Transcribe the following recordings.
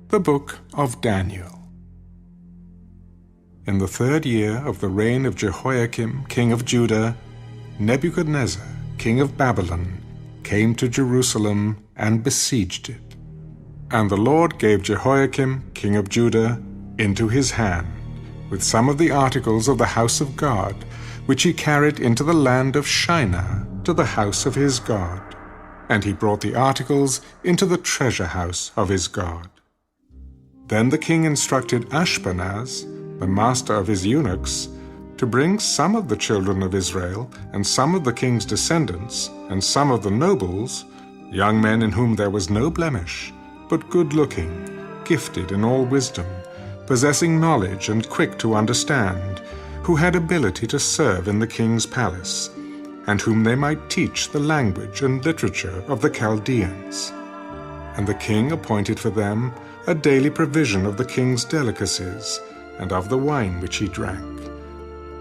The Book of Daniel. In the 3rd year of the reign of Jehoiakim, king of Judah, Nebuchadnezzar, king of Babylon, came to Jerusalem and besieged it. And the Lord gave Jehoiakim, king of Judah, into his hand, with some of the articles of the house of God, which he carried into the land of Shinar, to the house of his God. And he brought the articles into the treasure house of his God. Then the king instructed Ashpenaz, the master of his eunuchs, to bring some of the children of Israel, and some of the king's descendants, and some of the nobles, young men in whom there was no blemish, but good-looking, gifted in all wisdom, possessing knowledge and quick to understand, who had ability to serve in the king's palace, and whom they might teach the language and literature of the Chaldeans. And the king appointed for them a daily provision of the king's delicacies, and of the wine which he drank,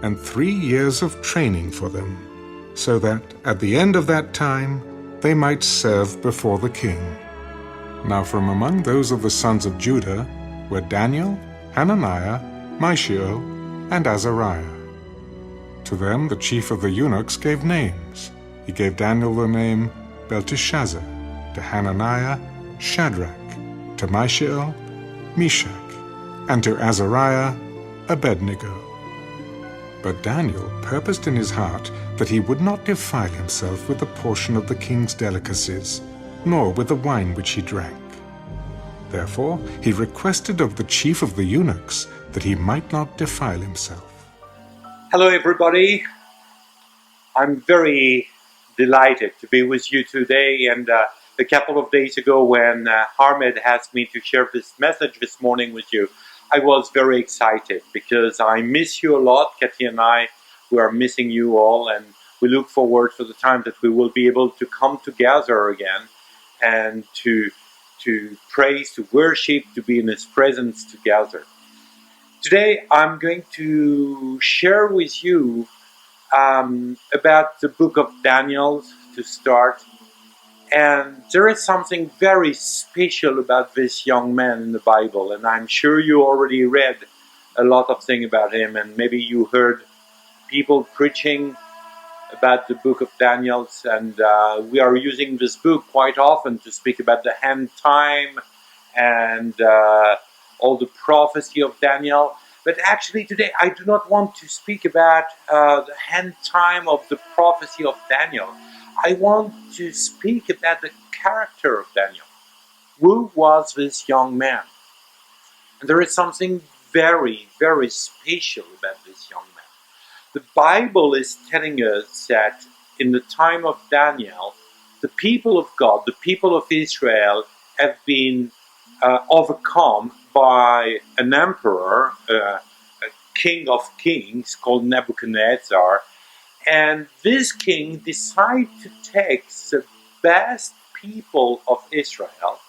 and 3 years of training for them, so that at the end of that time they might serve before the king. Now from among those of the sons of Judah were Daniel, Hananiah, Mishael, and Azariah. To them the chief of the eunuchs gave names. He gave Daniel the name Belteshazzar, to Hananiah, Shadrach, to Mishael, Meshach, and to Azariah, Abednego. But Daniel purposed in his heart that he would not defile himself with a portion of the king's delicacies, nor with the wine which he drank. Therefore he requested of the chief of the eunuchs that he might not defile himself. Hello everybody, I'm very delighted to be with you today, and a couple of days ago when Harmed asked me to share this message this morning with you, I was very excited because I miss you a lot. Kathy and I, we are missing you all, and we look forward to the time that we will be able to come together again and to praise, to worship, to be in His presence together. Today I'm going to share with you about the book of Daniel to start. And there is something very special about this young man in the Bible, and I'm sure you already read a lot of things about him, and maybe you heard people preaching about the book of Daniel, and we are using this book quite often to speak about the end time and all the prophecy of Daniel. But actually today I do not want to speak about the end time of the prophecy of Daniel. I want to speak about the character of Daniel. Who was this young man? And there is something very, very special about this young man. The Bible is telling us that in the time of Daniel, the people of God, the people of Israel, have been overcome by an emperor, a king of kings called Nebuchadnezzar. And this king decided to take the best people of Israel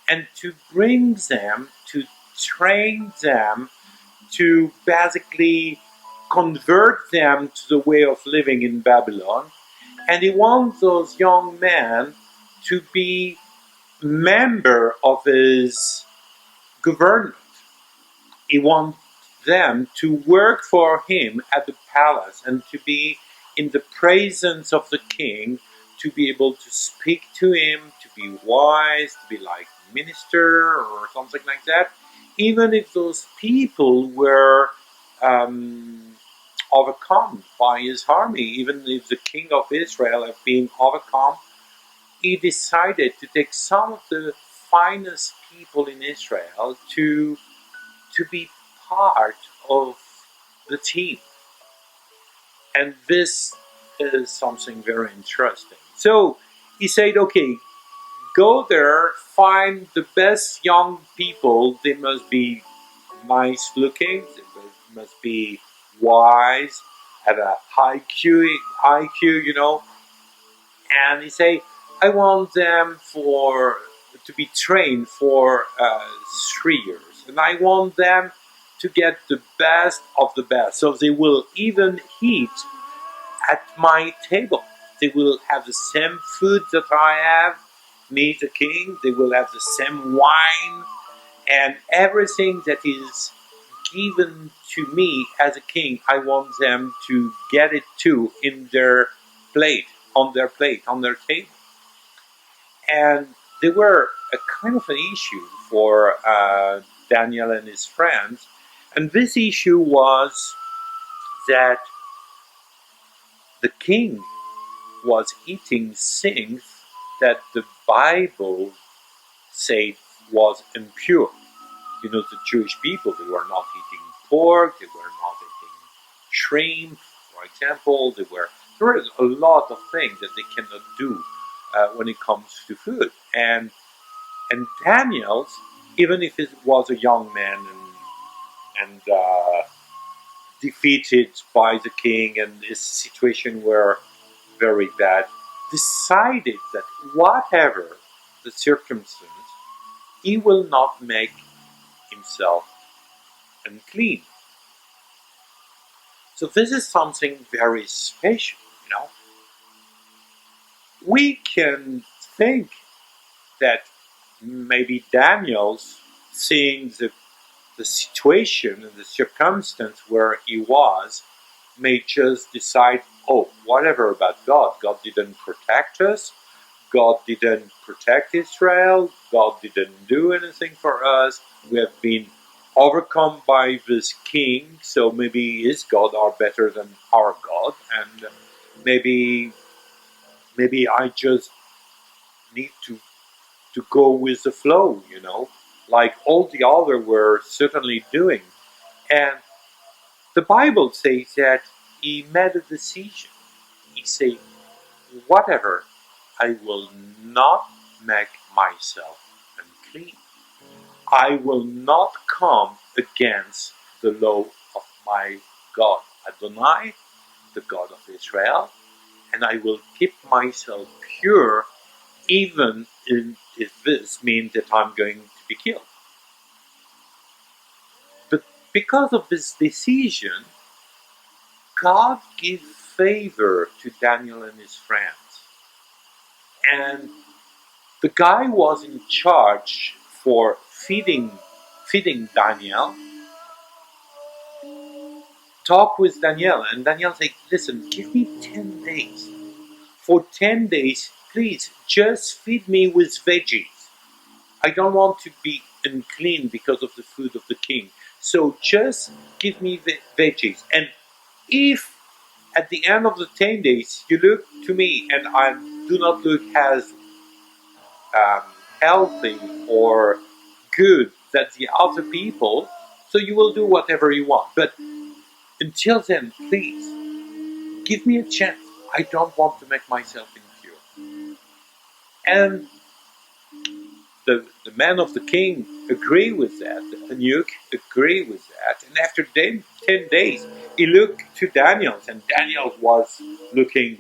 and to bring them, to train them, to basically convert them to the way of living in Babylon. And he wants those young men to be member of his government. He wants them to work for him at the palace and to be in the presence of the king, to be able to speak to him, to be wise, to be like minister or something like that, even if those people were overcome by his army, even if the king of Israel had been overcome. He decided to take some of the finest people in Israel to be part of the team. And this is something very interesting. So he said, okay, go there, find the best young people. They must be nice looking, they must be wise, have a high IQ, you know. And he said, I want them to be trained for 3 years, and I want them to get the best of the best. So they will even eat at my table. They will have the same food that I have, me the king. They will have the same wine, and everything that is given to me as a king, I want them to get it too in their plate, on their table. And they were a kind of an issue for Daniel and his friends. And this issue was that the king was eating things that the Bible said was impure. You know, the Jewish people, they were not eating pork, they were not eating shrimp, for example. There were a lot of things that they cannot do when it comes to food. And Daniel, even if he was a young man and defeated by the king and his situation were very bad, decided that whatever the circumstance, he will not make himself unclean. So this is something very special, you know. We can think that maybe Daniel's seeing the situation and the circumstance where he was may just decide, oh, whatever about God. God didn't protect us. God didn't protect Israel. God didn't do anything for us. We have been overcome by this king, so maybe his God are better than our God, and maybe I just need to go with the flow, you know, like all the other were certainly doing. And the Bible says that he made a decision. He said, whatever, I will not make myself unclean. I will not come against the law of my God Adonai, the God of Israel, and I will keep myself pure even if this means that I'm going to be killed. But because of this decision, God gave favor to Daniel and his friends. And the guy was in charge for feeding Daniel, talk with Daniel, and Daniel said, listen, give me 10 days. For 10 days, please, just feed me with veggies. I don't want to be unclean because of the food of the king. So just give me veggies. And if at the end of the 10 days you look to me and I do not look as healthy or good that the other people, so you will do whatever you want. But until then, please, give me a chance. I don't want to make myself impure. And the man of the king agreed with that, the eunuch agreed with that, and after 10 days, he looked to Daniel, and Daniel was looking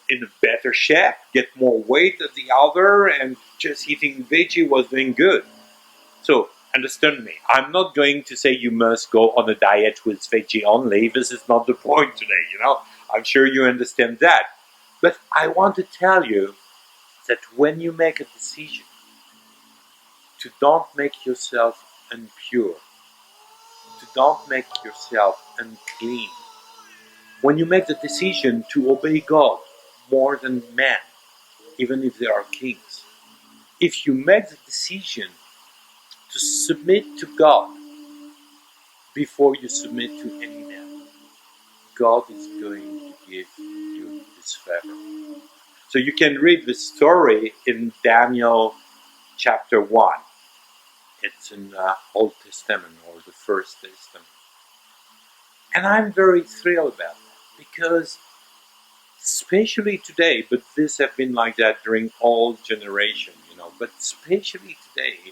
in a better shape, get more weight than the other, and just eating veggie was doing good. So, understand me, I'm not going to say you must go on a diet with veggie only. This is not the point today, you know. I'm sure you understand that. But I want to tell you that when you make a decision to don't make yourself impure, to don't make yourself unclean, when you make the decision to obey God more than man, even if they are kings, if you make the decision to submit to God before you submit to any man, God is going to give you his favor. So you can read the story in Daniel chapter 1. It's in the Old Testament or the First Testament. And I'm very thrilled about that because especially today, but this have been like that during all generations, you know, but especially today,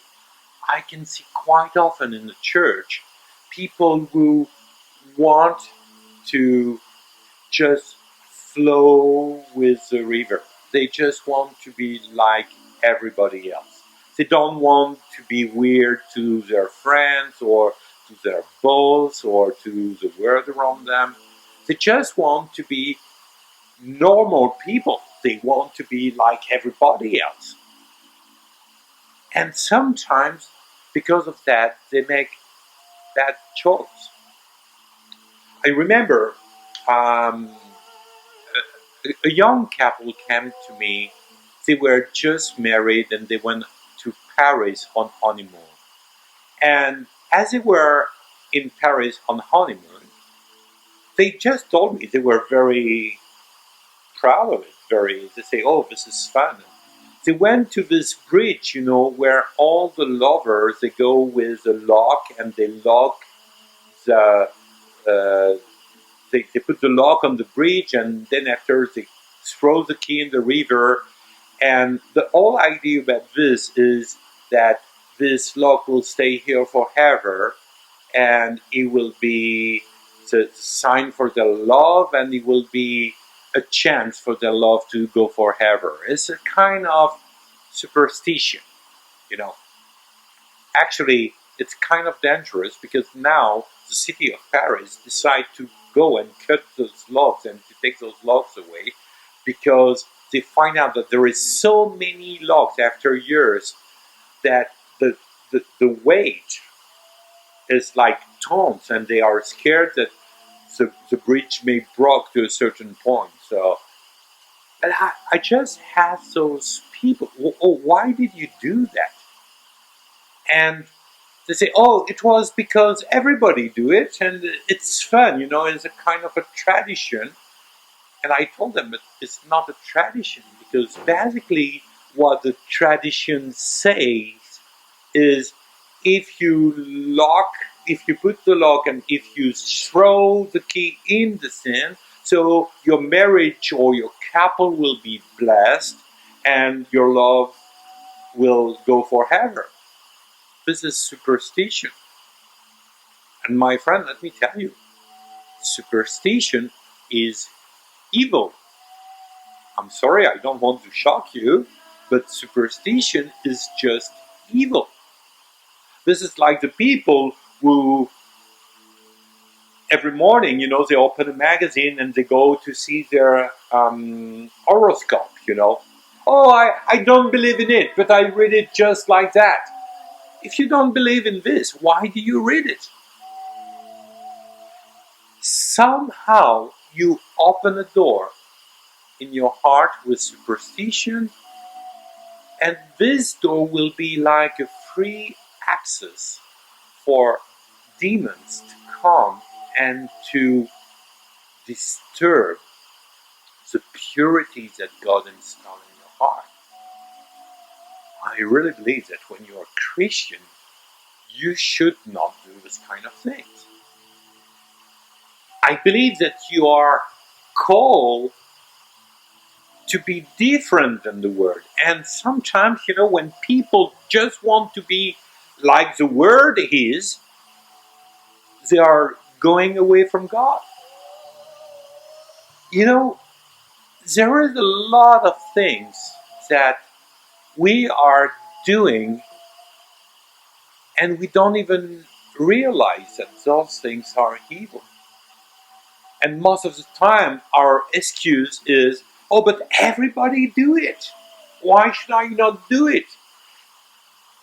I can see quite often in the church people who want to just flow with the river. They just want to be like everybody else. They don't want to be weird to their friends or to their boss or to the world around them. They just want to be normal people. They want to be like everybody else. And sometimes, because of that, they make bad choices. I remember a young couple came to me. They were just married and they went to Paris on honeymoon. And as they were in Paris on honeymoon, they just told me they were very proud of it. They say, "Oh, this is fun." They went to this bridge, where all the lovers they go with a lock and they lock the uh, they put the lock on the bridge, and then after they throw the key in the river. And the whole idea about this is that this lock will stay here forever, and it will be the sign for the love, and it will be a chance for the love to go forever. It's a kind of superstition, you know. Actually, it's kind of dangerous because now the city of Paris decide to go and cut those logs and to take those logs away because they find out that there is so many logs after years that the weight is like tons, and they are scared that the bridge may break to a certain point. So, and I just have those people. Oh, why did you do that? And they say, "Oh, it was because everybody do it, and it's fun. It's a kind of a tradition." And I told them it's not a tradition because basically what the tradition says is if you put the lock and if you throw the key in the sand, so your marriage or your couple will be blessed and your love will go forever. This is superstition. And my friend, let me tell you, superstition is evil. I'm sorry, I don't want to shock you, but superstition is just evil. This is like the people who every morning, they open a magazine and they go to see their horoscope. Oh, I don't believe in it, but I read it just like that. If you don't believe in this, why do you read it? Somehow you open a door in your heart with superstition, and this door will be like a free access for demons to come and to disturb the purity that God installed in your heart. I really believe that when you're a Christian, you should not do this kind of things. I believe that you are called to be different than the world. And sometimes, when people just want to be like the world is, they are going away from God. There is a lot of things that we are doing and we don't even realize that those things are evil. And most of the time our excuse is, "Oh, but everybody do it. Why should I not do it?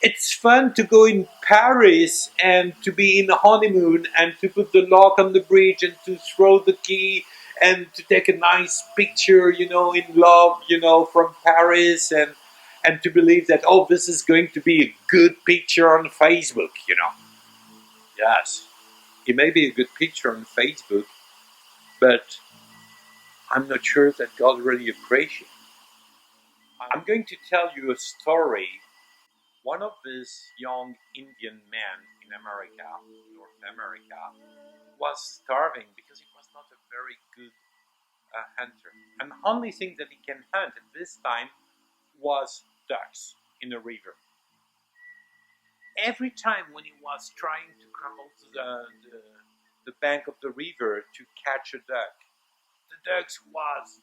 It's fun to go in Paris and to be in a honeymoon and to put the lock on the bridge and to throw the key and to take a nice picture, in love, from Paris and to believe that, oh, this is going to be a good picture on Facebook. Yes, it may be a good picture on Facebook, but I'm not sure that God really appreciates it. I'm going to tell you a story. One of these young Indian men in America, North America, was starving because he was not a very good hunter. And the only thing that he can hunt at this time was ducks in the river. Every time when he was trying to crumble to the bank of the river to catch a duck, the ducks was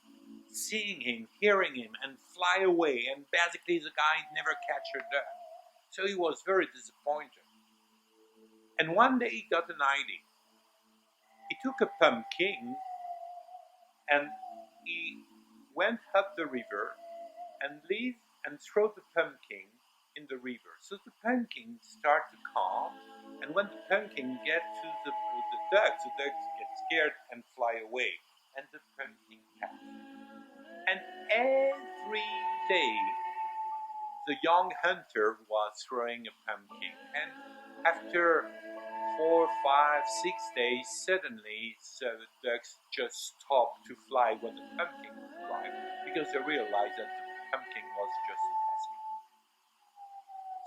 seeing him, hearing him, and fly away. And basically, the guy never catch a duck. So he was very disappointed. And one day he got an idea. He took a pumpkin and he went up the river and leave and throw the pumpkin in the river. So the pumpkin start to calm, and when the pumpkin get to the ducks get scared and fly away, and the pumpkin passes. And every day the young hunter was throwing a pumpkin, and after 4, 5, 6 days, suddenly the ducks just stopped to fly when the pumpkin arrived, because they realized that the pumpkin was just passing.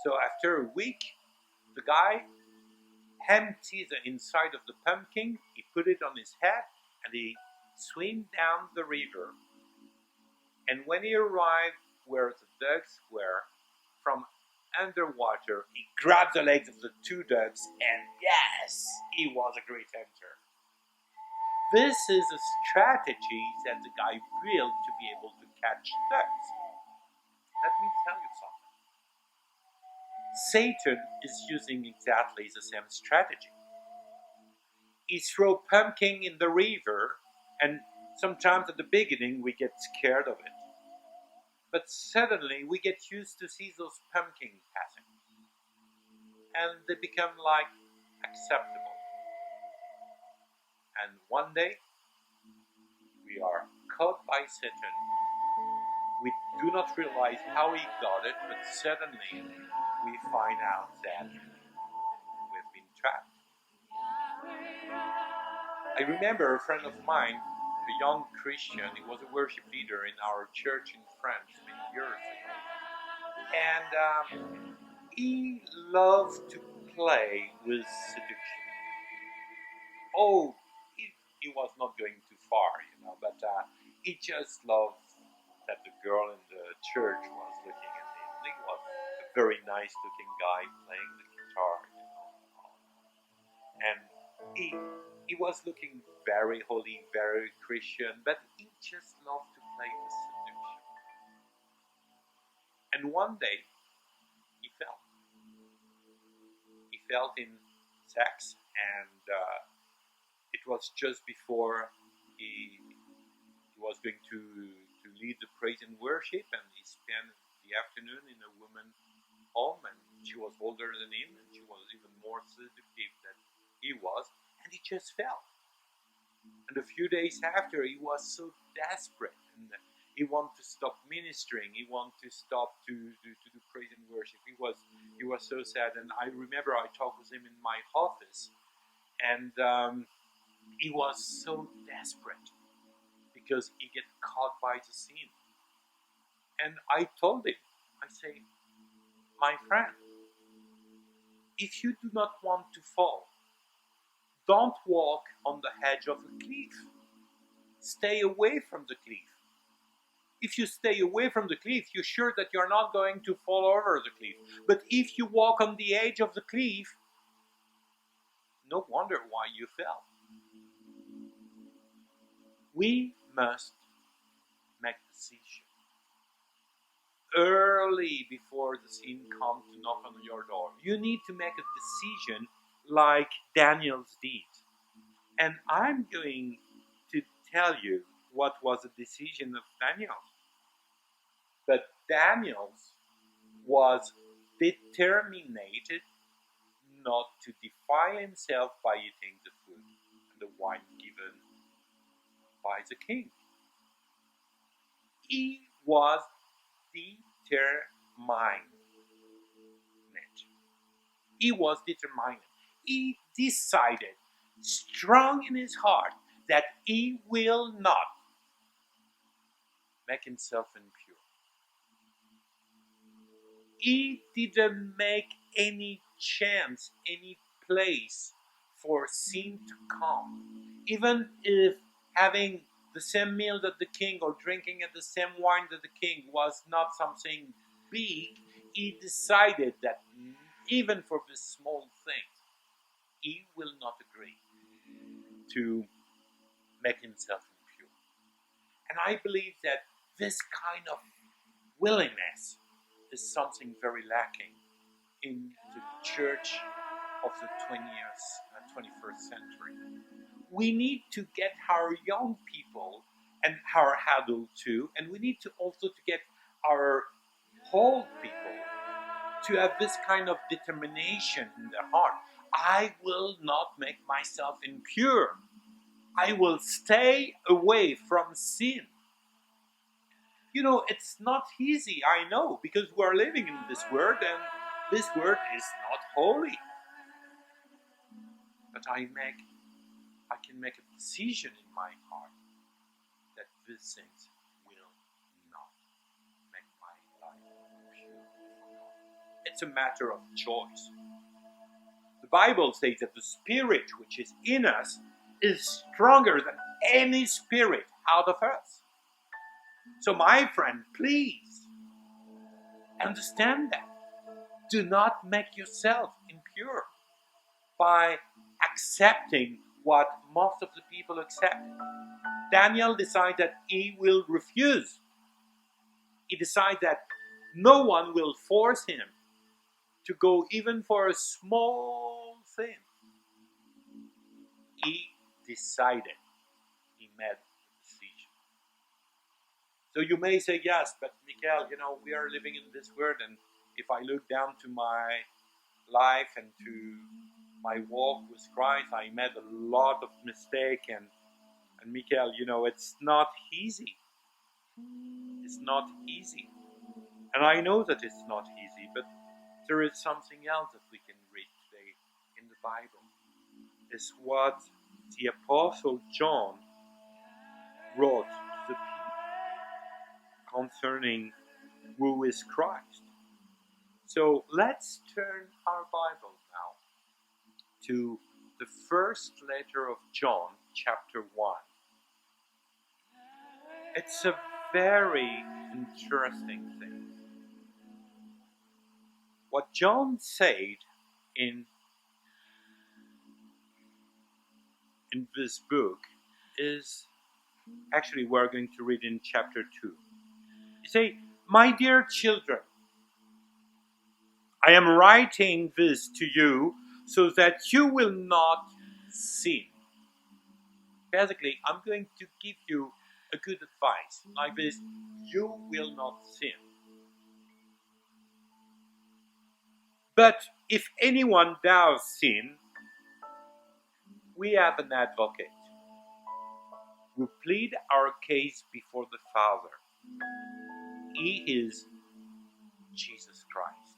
So after a week, the guy emptied the inside of the pumpkin, he put it on his head, and he swam down the river. And when he arrived where the ducks were, from underwater, he grabbed the legs of the two ducks, and yes, he was a great hunter. This is a strategy that the guy built to be able to catch ducks. Let me tell you something. Satan is using exactly the same strategy. He throws pumpkin in the river, and sometimes at the beginning we get scared of it. But suddenly we get used to see those pumpkins passing, and they become like acceptable. And one day we are caught by Satan. We do not realize how he got it, but suddenly we find out that we've been trapped. I remember a friend of mine, a young Christian, he was a worship leader in our church in France many years ago. And he loved to play with seduction. Oh, he was not going too far, but he just loved that the girl in the church was looking at him. He was a very nice looking guy playing the guitar, And he was looking very holy, very Christian, but he just loved to play with seduction. And one day, he fell. He fell in sex, and it was just before he was going to lead the praise and worship, and he spent the afternoon in a woman's home, and she was older than him, and she was even more seductive than he was, and he just fell. And a few days after, he was so desperate, and he wanted to stop ministering. He wanted to stop to do praise and worship. He was so sad, and I remember I talked with him in my office, and he was so desperate because he get caught by the sin. And I told him, I say, my friend, if you do not want to fall, don't walk on the edge of a cliff. Stay away from the cliff. If you stay away from the cliff, you're sure that you're not going to fall over the cliff. But if you walk on the edge of the cliff, no wonder why you fell. We must make a decision early before the sin comes to knock on your door. You need to make a decision like Daniel's did. And I'm going to tell you what was the decision of Daniel. But Daniel was determined not to defile himself by eating the food and the wine given by the king. He was determined. He was determined. He decided, strong in his heart, that he will not make himself impure. He didn't make any chance, any place for sin to come. Even if having the same meal that the king or drinking at the same wine that the king was not something big, he decided that even for this small thing, he will not agree to make himself impure. And I believe that this kind of willingness is something very lacking in the church of the 21st century. We need to get our young people and our adults too, and we need to also to get our old people to have this kind of determination in their heart. I will not make myself impure. I will stay away from sin. You know, it's not easy, I know, because we're living in this world and this world is not holy. But I can make a decision in my heart that these things will not make my life pure. It's a matter of choice. The Bible says that the spirit which is in us is stronger than any spirit out of us. So my friend, please understand that. Do not make yourself impure by accepting what most of the people accept. Daniel decided that he will refuse. He decided that no one will force him to go even for a small thing. He decided. He made a decision. So you may say, yes, but Michael, we are living in this world, and if I look down to my life and to my walk with Christ, I made a lot of mistakes, and Michael, it's not easy. It's not easy. And I know that it's not easy, but there is something else that we can read today in the Bible. It's what the Apostle John wrote to the people concerning who is Christ. So let's turn our Bible now to the first letter of John, chapter 1. It's a very interesting thing. What John said in this book is, actually we're going to read in chapter 2. You say, my dear children, I am writing this to you so that you will not sin. Basically, I'm going to give you a good advice like this: you will not sin. But if anyone does sin, we have an advocate who plead our case before the Father. He is Jesus Christ,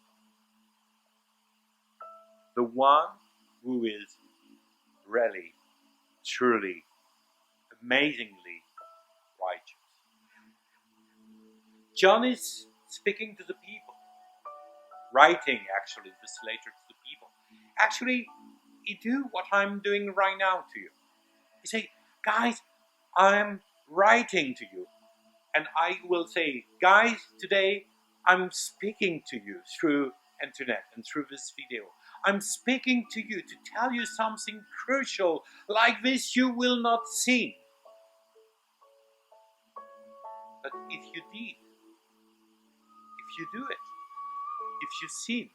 the one who is really, truly, amazingly righteous. John is speaking to the people, writing actually this letter to the people. Actually, he do what I'm doing right now to you. He say, guys, I'm writing to you. And I will say, guys, today I'm speaking to you through internet and through this video. I'm speaking to you to tell you something crucial. Like this, you will not sin. But if you did, if you do it, if you sin,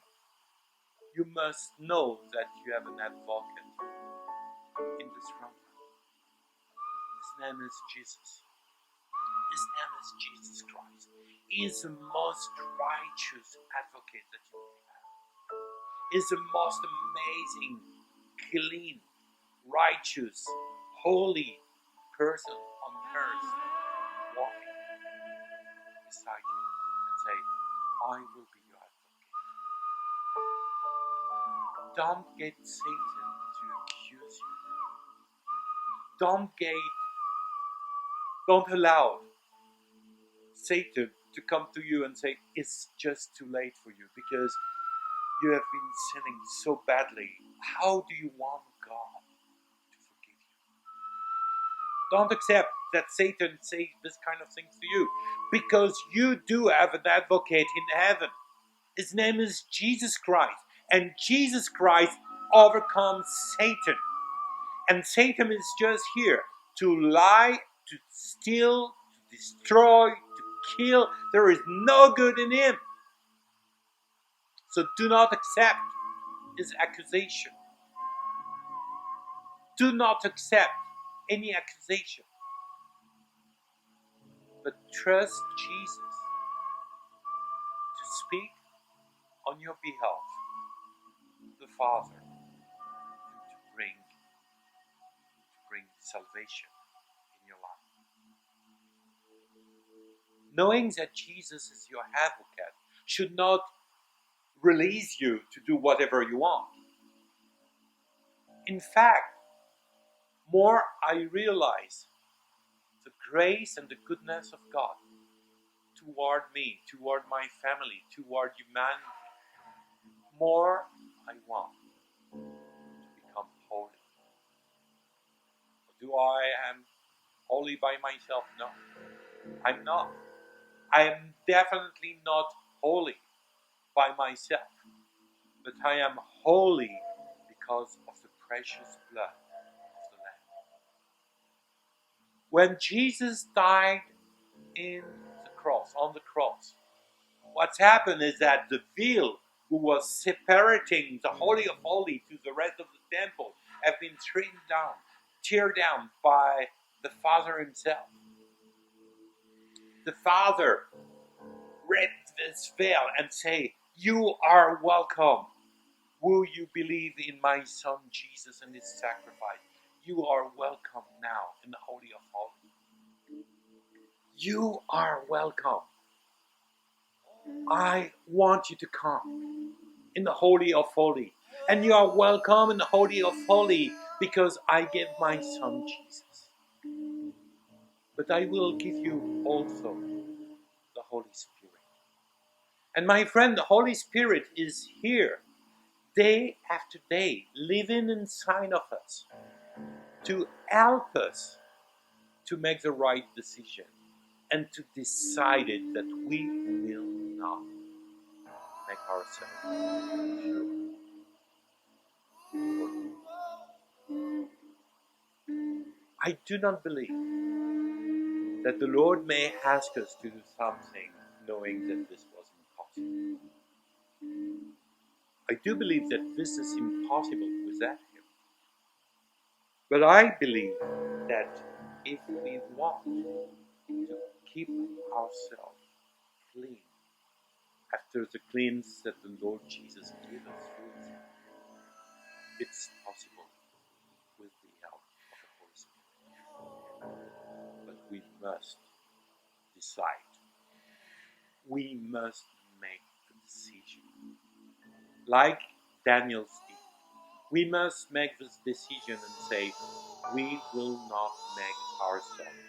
you must know that you have an advocate in this room. His name is Jesus. His name is Jesus Christ. He is the most righteous advocate that you can have. He is the most amazing, clean, righteous, holy person on earth walking beside you and say, I will be your advocate. Don't get Satan to accuse you. Don't allow Satan to come to you and say, it's just too late for you because you have been sinning so badly. How do you want God to forgive you? Don't accept that Satan says this kind of things to you, because you do have an advocate in heaven. His name is Jesus Christ, and Jesus Christ overcomes Satan. And Satan is just here to lie, to steal, to destroy, to kill. There is no good in him. So do not accept his accusation. Do not accept any accusation. But trust Jesus to speak on your behalf, the Father, and to bring salvation in your life. Knowing that Jesus is your advocate should not release you to do whatever you want. In fact, more I realize the grace and the goodness of God toward me, toward my family, toward humanity, more I want to become holy. Do I am holy by myself? No, I'm not. I am definitely not holy by myself, but I am holy because of the precious blood of the Lamb. When Jesus died on the cross, what's happened is that the veil who was separating the Holy of Holies to the rest of the temple have been tear down by the Father himself. The Father rip this veil and say, "You are welcome. Will you believe in my Son Jesus and his sacrifice? You are welcome now in the Holy of Holies. You are welcome. I want you to come in the Holy of Holies. And you are welcome in the Holy of Holies because I gave my Son Jesus. But I will give you also the Holy Spirit. And my friend, the Holy Spirit is here day after day, living inside of us to help us to make the right decision and to decide it that we will not make ourselves sure. I do not believe that the Lord may ask us to do something knowing that this was impossible. I do believe that this is impossible without Him. But I believe that if we want to keep ourselves clean, after the cleanse that the Lord Jesus gave us through His Son, it's possible with the help of the Holy Spirit. But we must decide. We must make the decision. Like Daniel's did. We must make this decision and say, we will not make ourselves.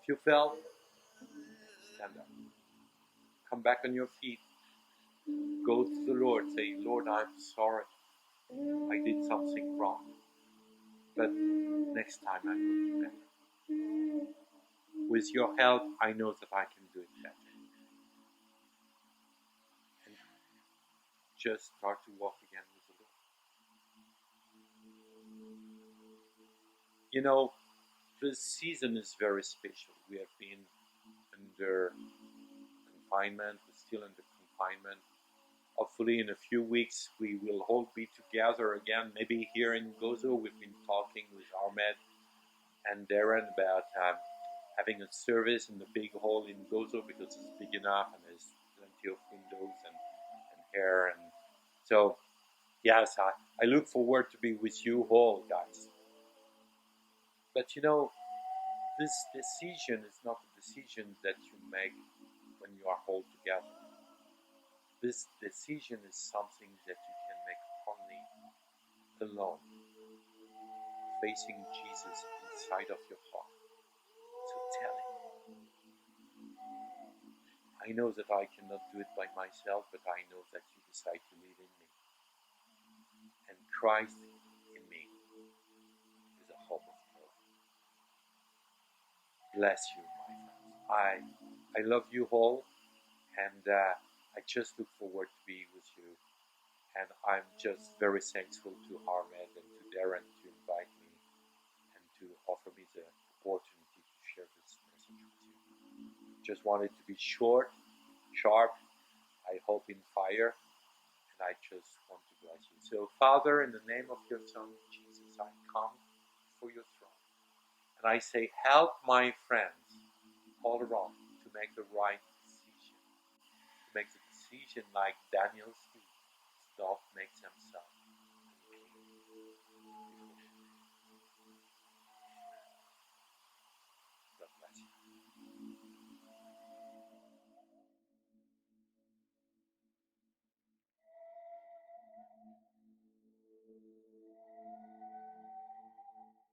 If you fell, stand up. Come back on your feet. Go to the Lord. Say, Lord, I'm sorry. I did something wrong. But next time I will do better. With your help, I know that I can do it better. And just start to walk again with the Lord. You know, this season is very special. We have been under confinement. We're still under confinement. Hopefully in a few weeks we will all be together again. Maybe here in Gozo we've been talking with Ahmed and Darren about having a service in the big hall in Gozo because it's big enough and there's plenty of windows and air. And so, yes, I look forward to be with you all, guys. But you know, this decision is not a decision that you make when you are all together. This decision is something that you can make only alone, facing Jesus inside of your heart. So tell Him, I know that I cannot do it by myself, but I know that you decide to live in me. And Christ in me is the hope of glory. Bless you, my friends. I love you all, and I just look forward to be with you. And I'm just very thankful to Ahmed and to Darren to invite me and to offer me the opportunity to share this message with you. Just wanted to be short, sharp, I hope in fire, and I just want to bless you. So, Father, in the name of your Son, Jesus, I come before your throne, and I say, help my friends all around to make the right decision, to make the decision like Daniel's did. Dove makes himself.